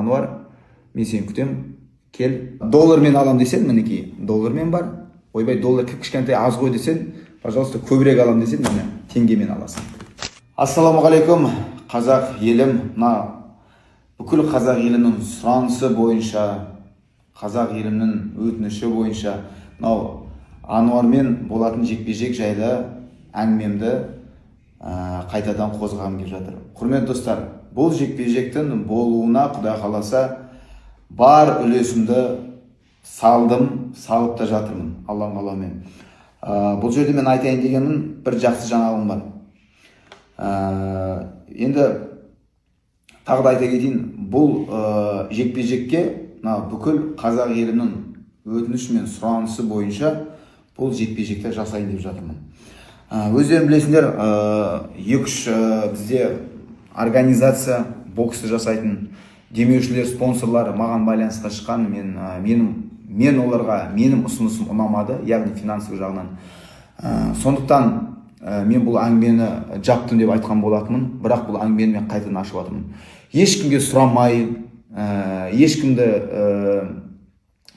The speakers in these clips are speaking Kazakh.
Ануар, мен сені күтем, кел. Доллармен алам десең, мінекей, доллармен бар. Ойбай, доллар кішкентай аз ғой десең, пожалуйста, көбірек алам десең, міне теңгемен аласың. Ассалаумағалейкум, қазақ елім. Бүкіл қазақ елінің сұранысы бойынша, қазақ елімнің өтініші бойынша, Ануармен болатын жекпе-жек жайлы әңгімемді қайтадан қозғағым келіп жатыр. Құрметті достар, бұл жекпе-жектің болуына Құдай қаласа бар үлесімді салып та жатырмын, Алланың қалауымен. Бұл жерде мен айтайын дегенім бір жақсы жаңалығым бар. Енді тағы да айта кетейін, бұл жекпе-жекке бүкіл қазақ елінің өтініші мен сұранысы бойынша бұл жекпе-жекті жасайын деп жатырмын. Өздерің білесіңдер, 2-3 бізде организация боксты жасайтын демеушілер, спонсорлар маған байланысқа шыққан. Мен оларға менің ұсынысым ұнамады, яғни финансовый жағынан. Сондықтан мен бұл әңгімені жаптым деп айтқан болатынмын, бірақ бұл әңгімені мен қайтадан ашып жатырмын. Ешкімге сұрамай, ешкімді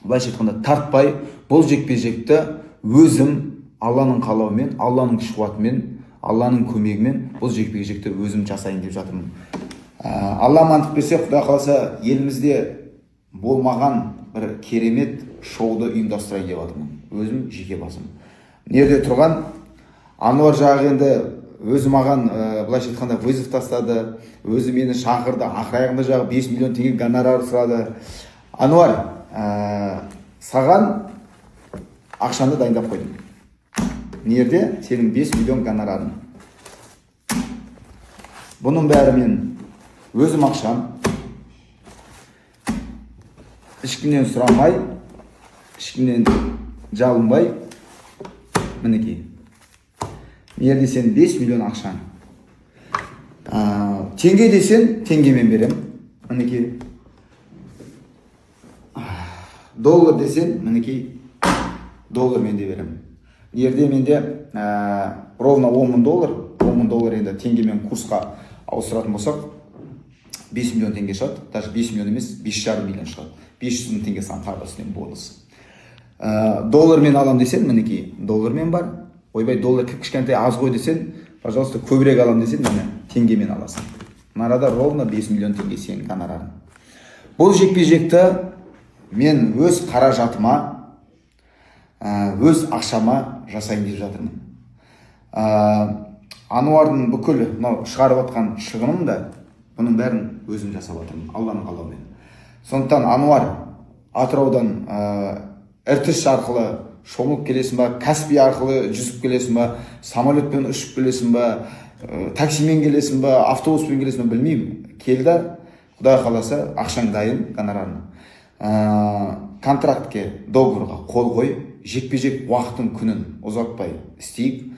былайша айтқанда тартпай, бұл жекпе-жекті өзім Алланың қалауымен, Алланың күш-қуатымен, Алланың көмегімен бұл жекпе-жекті өзім жасайын деп жатырмын. Алла амандық берсе, Құдай қаласа елімізде болмаған бір керемет шоуды ұйымдастырайын деп жатырмын. Өзім жеке басым. Неде тұрған Ануар жағы енді өзі маған былайша айтқанда вызов тастады, өзі мені шақырды, ақырағында жағы 5 миллион теңге гонорар сұрады. Ануар, саған ақшаны дайындап қойдым. Нерде? Сенің 5 миллион гонорарын. Бұның бәрі мен өзім ақшам, ешкімнен сұрамай, ешкімнен жалынбай, мінекей. Нерде сен 5 миллион ақшан. Теңге десен, теңгемен берем. Мінекей. Доллар десен, мінекей, доллармен де берем. Ерде менде ровно 10 мың доллар, 10 мың доллар енді теңгемен курсқа ауыстыратын болсақ, 5 миллион теңге шығады. Даже 5 миллион емес, 5,5 миллион шығады. 500 мың теңге сан тағы үстінен бонус. Доллармен алам десең, мінекей, доллармен бар. Ойбай, доллар кішкентай аз ғой десең, пожалуйста, көбірек алам десең, міне теңгемен аласың. Нарада ровно 5 миллион теңге сенің гонорарың. Бұл жекпе-жекті мен өз қаражатыма, өз ақшама жасайын деп жатырмын. Ануардың бүкіл шығарып атқан шығыным да, бұның бәрін өзім жасап жатырмын, Алланың қалауымен. Сондықтан Ануар Атыраудан Іртіш арқылы шомылып келесің ба, Каспий арқылы жүзіп келесің ба, самолетпен ұшып келесің ба, таксимен келесің ба, автобуспен келесің ба, білмеймін. Келді, Құдай қаласа, ақшаң дайын, гонорарын. Контрактке, договорға қол қой, жекпе-жек уақытын күнін ұзатпай істейік.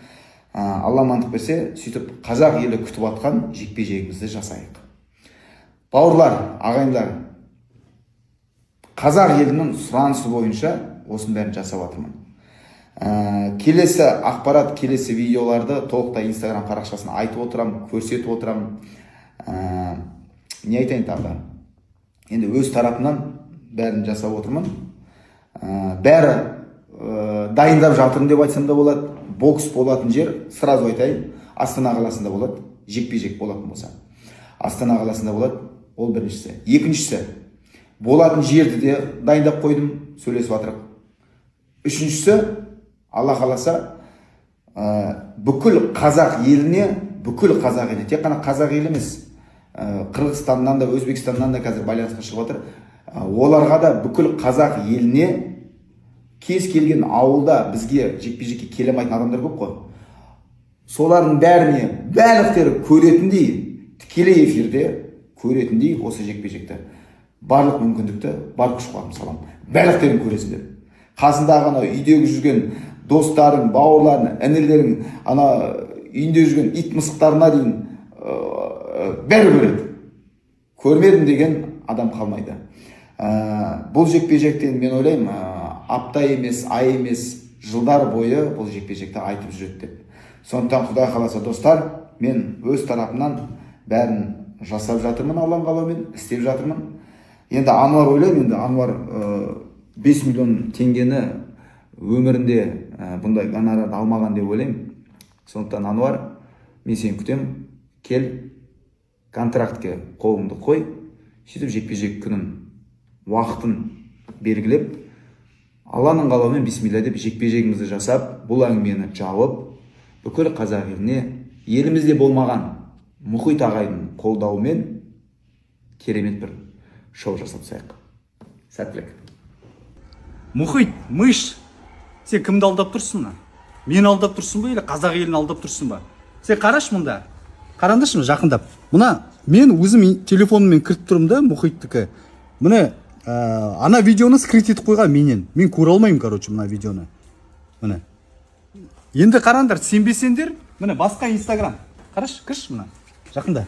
Алла амандық берсе, сөйтіп қазақ елі күтіп атқан жекпе-жегімізді жасайық. Бауырлар, ағайындар, қазақ елінің сұранысы бойынша осының бәрін жасап жатырмын. Келесі ақпарат, келесі видеоларды толықтай Инстаграм парақшасына айтып отырам, көрсетіп отырам. Не айтайын тағы? Енді өз тарапынан бәрін жасап отырмын. Бәрі дайындап жатырмын деп айтсам да болады. Бокс болатын жер, сразу айтайын, Астана қаласында болады. Жекпе-жек болатын болса, Астана қаласында болады. Ол біріншісі. Екіншісі, болатын жерді де дайындап қойдым, сөйлесіп жатырық. Үшіншісі, Алла қаласа, бүкіл қазақ еліне, тек қана қазақ елі емес, Қырғызстаннан да, Өзбекстаннан да қазір байланысқа шығып жатыр. Оларға да бүкіл қазақ еліне, кез келген ауылда бізге жекпе-жекке келемайтын адамдар көп қой. Солардың бәріне, барлықтары көретіндей, тікелей эфирде көретіндей осы жекпе-жекті, барлық мүмкіндікті, бар күш-қуатым салам. Барлықтарын көресіңдер. Қасындағы үйдегі жүрген достарың, бауырларың, інілерің, үйінде жүрген ит мысықтарына дейін бәрі көреді. Көрмедім деген адам қалмайды. Бұл жекпе-жектен мен ойлаймын, апта емес, ай емес, жылдар бойы бұл жекпе-жекті айтып жүреді деп. Сондықтан Құдай қаласа достар, мен өз тарапымнан бәрін жасап жатырмын, Алланың қалауымен істеп жатырмын. Енді Ануар ойлаймын, енді Ануар 5 миллион теңгені өмірінде бұндай гонорар алмаған деп ойлаймын. Сондықтан Ануар, мен сені күтем, кел, контрактке қолыңды қой, сөйтіп жекпе-жек күнін, уақытын белгілеп, Алланың қалауымен бисмилля деп жекпе-жегімізді жасап, бұл әңгімені жауып, бүкіл қазақ еліне, елімізде болмаған Мұхит ағайдың қолдауымен керемет бір шоу жасап тастайық. Сәттілік. Мұхит, мыш, сен кімді алдап тұрсың ба? Мен алдап тұрсың ба, или қазақ елін алдап тұрсың ба? Сен қараш мұнда, қарандышы жақындап. Мұна мен өзім телефоныммен кіріп тұрмын да, Мұхиттікі. Міне ана видеоны скрит етіп қойған менен. Мен көре алмаймын, короче, мына видеоны. Міне. Енді қарандар, сенбесеңдер, міне басқа Инстаграм. Қараш, кірш мына. Жақында.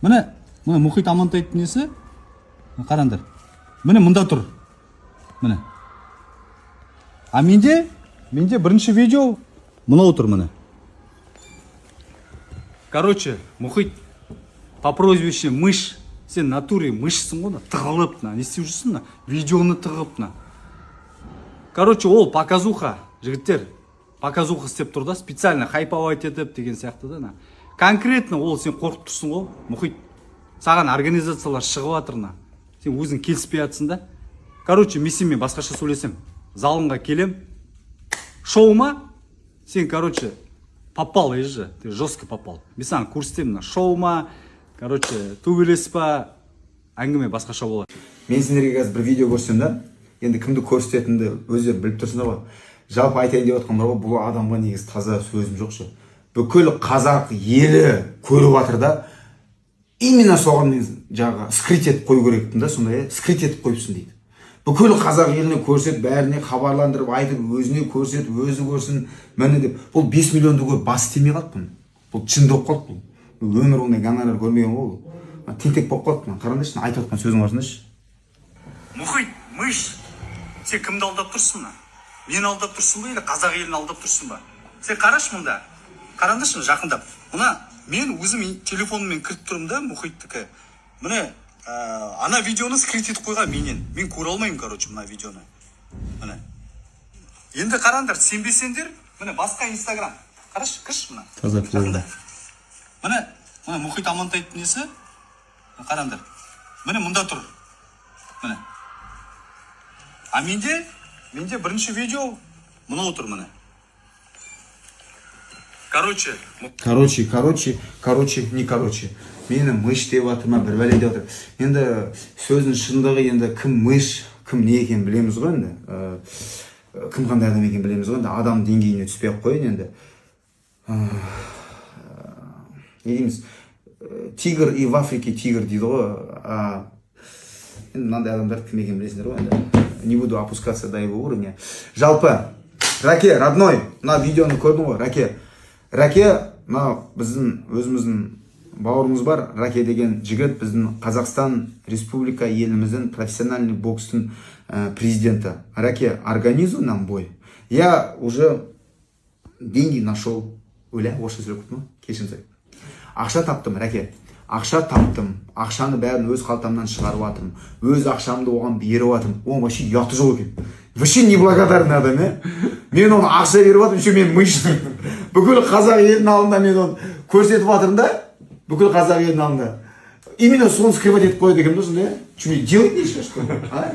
Міне Мұхит Амантайдың несі? Қарандар. Міне мұнда тұр. Міне. А менде бірінші видео мынау тұр міне. Короче, Мұхит, по прозвище мыш, сен натуре мышсың ғой, тығылып, не істеп жүрсің, видеоны тығып. Короче, ол показуха, жігіттер, показуха істеп тұр да, специально хайповать етіп деген сияқты да. Конкретно ол сен қорқып тұрсың ғой, Мұхит. Саған организациялар шығып жатыр. Сен өзің келіспей жатсың да. Короче, мен сенімен басқаша сөйлесем, залыңға келем. Шоума сен, короче, попал же, ты жестко попал. Мен саған көрсетемін, шоума, короче, төбелеспа, әңгіме басқаша болады. Мен сендерге қазір бір видео көрсем да, енді кімді көрсететінді өздері біліп тұрсыңдар ғой. Жалпы айтайын деп отқаным бар ғой, бұл адамға негізі таза сөзім жоқ ше. Бүкіл қазақ елі көріп жатыр да, именно соған мен жаңағы скрит етіп қою керекпін да, сондай скрит етіп қойыпсың дейді. Бүкіл қазақ еліне көрсет, бәріне хабарландырып, айтып, өзіне көрсет, өзі көрсін, міне деп. Бұл 5 миллионды көріп бас істемей қалыппын. Бұл шын болып қалды бұл. Өмір ондай гонорар көрмеген ғой. Тентек болып қалыппын. Қараңдаршы, айтып отқан сөзің барсындашы. Мұхит, мыш, сен кімді алдап тұрсың ба? Мен алдап тұрсың ба, или қазақ елін алдап тұрсың ба? Сен қараш мұнда, қараңдаршы жақындап. Мына мен өзім телефоныммен кіріп тұрмын да, Мұхиттікі. Міне ана видеоны скрит етіп қойған менен. Мен көре алмаймын, короче, мына видеоны. Міне. Енді қараңдар, сенбесеңдер, міне басқа Инстаграм. Қараш, кірш мына. Таза болды. Міне Мұхит Амантайдың несі? Қараңдар. Міне мұнда тұр. Міне. А менде бірінші видео мынау тұр міне. Короче. Мені мыш деп атырма, бір бәле деп атыр. Енді сөздің шындығы, енді кім мыш, кім не екен білеміз ғой енді. Кім қандай адам екен білеміз ғой енді. Адам деңгейіне түспей қойын енді. Не дейміз? Тигр и в Африке тигр дейді ғой. Енді мынандай адамдар кім екен білесіңдер ғой енді. Не буду опускаться до его уровня. Жалпы, Раке, родной, мына видеоны көрдің ғой, Раке, мына біздің өзіміздің бауырымыз бар, Раке деген жігіт, біздің Қазақстан Республика еліміздің профессиональный бокстың президенті. Раке, организуй нам бой. Я уже деньги нашел. Ойла, орысша сөйлеп кеттім ғой, кешірім. Ақша таптым, Раке. Ақша таптым. Ақшаны бәрін өз қалтамнан шығарып жатырмын. Өз ақшамды оған беріп жатырмын. Ол вообще ұяты жоқ екен. Вообще неблагодарный адам, мен оны ақша беріп жатырмын, еще мен мыш дейді. Бүкіл қазақ елінің алдында мен оны көрсетіп жатырмын да, бүкіл қазақ елінің алдында. Именно соны скрывать етіп қойды екен, сонда. Что мне делать нечего, что ли?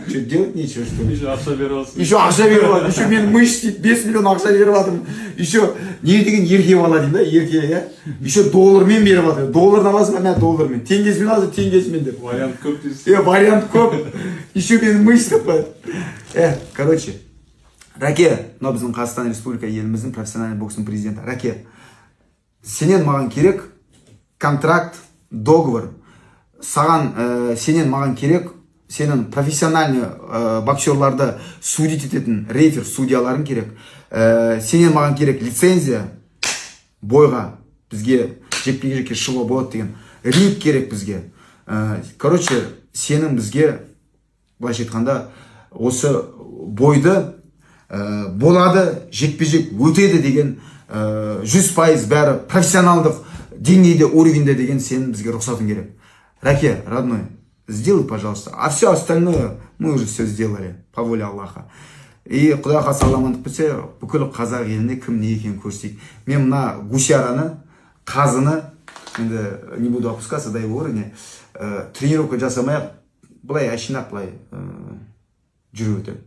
Что делать нечего, что ли? Еще ақша беріп жатырмын. Еще ақша беріп жатырмын. Еще мен мыш дейді, 5 миллион ақша беріп жатырмын. Еще не деген ерке бала дейді да, ерке, Еще доллармен беріп жатыр. Долларын аласың ба, мә доллармен. Теңгесімен аласың, теңгесімен деп. Вариант көп дейсің. Вариант көп. Еще мен мыш деп қойды. Короче, Раке, мына біздің Қазақстан Республика еліміздің профессиональный бокстың президенті. Раке, сенен маған керек контракт, договор. Саған, сенен маған керек, сенің профессиональный боксерларды судить ететін рефер, судьяларын керек. Сенен маған керек лицензия бойға, бізге жекпе-жекке шығуға болады деген. Ринг керек бізге. Короче, сенің бізге, былайша айтқанда, осы бойды болады, жекпе-жек өтеді деген 100% бәрі профессионалдық деңгейде, уровеньде деген сенің бізге рұқсатың керек. Раке, родной, сделай, пожалуйста. А все остальное мы уже все сделали, по воле Аллаха. И құдай қаласа амандық берсе, бүкіл қазақ еліне кім не екенін көрсетейік. Мен мына гусяраны, қазыны, енді не буду опускаться, дай уровне, тренировка жасамай-ақ, былай ашинақ былай жүріп өтеді.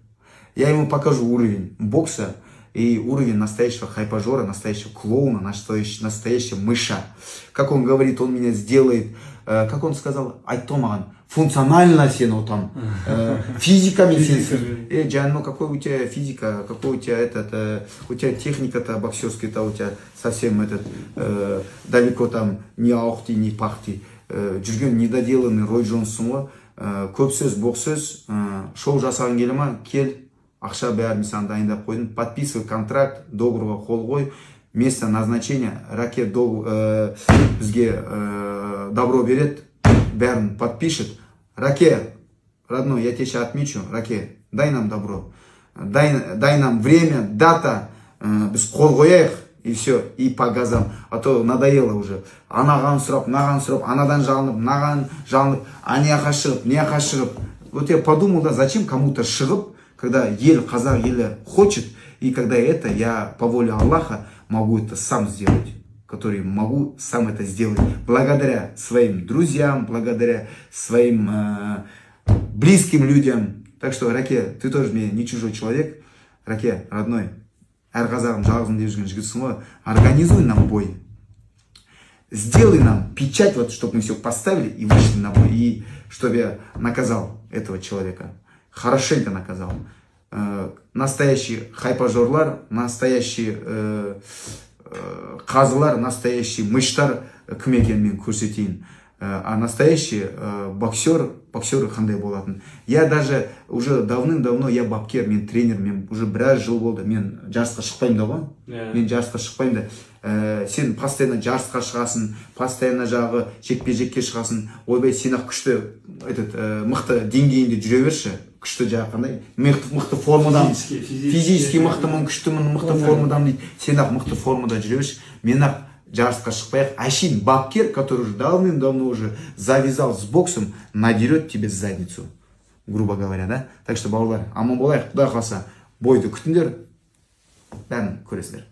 Я ему покажу уровень бокса и уровень настоящего хайпажора, настоящего клоуна, настоящего мыша. Как он говорит, он меня сделает, как он сказал, айтомаган, функционально сен там, физиками сен. Джан, какой у тебя физика, какой у тебя у тебя техника-то боксерская-то у тебя совсем далеко там не аухти, не пахти. Жүрген недоделанный Рой Джонсон ғой, көп сөз, боқ сөз, шоу жасаған келе ма, кел, ақша бәрін саған дайындап қойдым, подписывай контракт, договорға қол қой, место назначения, Раке бізге добро берет, бәрін подпишет. Раке, родной, я тебе сейчас отмечу, Раке, дай нам добро, дай нам время, дата, біз қол қояйық, и все, и по газам. А то надоело уже. Анаған сұрап, анадан жалынып, мынаған жалынып, анияқа шығып, неяқа шығып. Вот я подумал, да, зачем кому-то шығып, когда қазақ елі хочет, и когда я по воле Аллаха могу это сам сделать, который могу сам это сделать, благодаря своим друзьям, благодаря своим близким людям. Так что, Раке, ты тоже мне не чужой человек. Раке, родной, әр қазағым жалғызым деп жүрген жігітсің ғой, организуй нам бой. Сделай нам печать, вот, чтобы мы все поставили и вышли на бой, и чтобы я наказал этого человека. Хорошенько наказал. Настоящий хайпажорлар, настоящий қазылар, настоящий мыштар кім екенін мен көрсетейін. А настоящий боксеры қандай болатын. Я даже уже давным-давно, я бапкер, мен тренер, мен уже біраз жыл болды, мен жарысқа шықпаймын да ғой. Мен жарысқа шықпаймын да. Сен постоянно жарысқа шығасың, постоянно жағы жекпе-жекке шығасың. Ойбай, сен ақ күшті, мықты деңгейінде жүре берші. Күшті жағы қандай? Мықты формадан, физически мықтымын, күштімін, мықты формадан дейді. Сен ақ мықты формада жүре берші. Мен ақ жарысқа шықпай-ақ, Ашин бапкер, который уже давным-давно уже завязал с боксом, надерет тебе задницу, грубо говоря, да? Так что, бауырлар, аман болайық, құдай қаласа, бойды күтіңдер, бәрін көресіздер.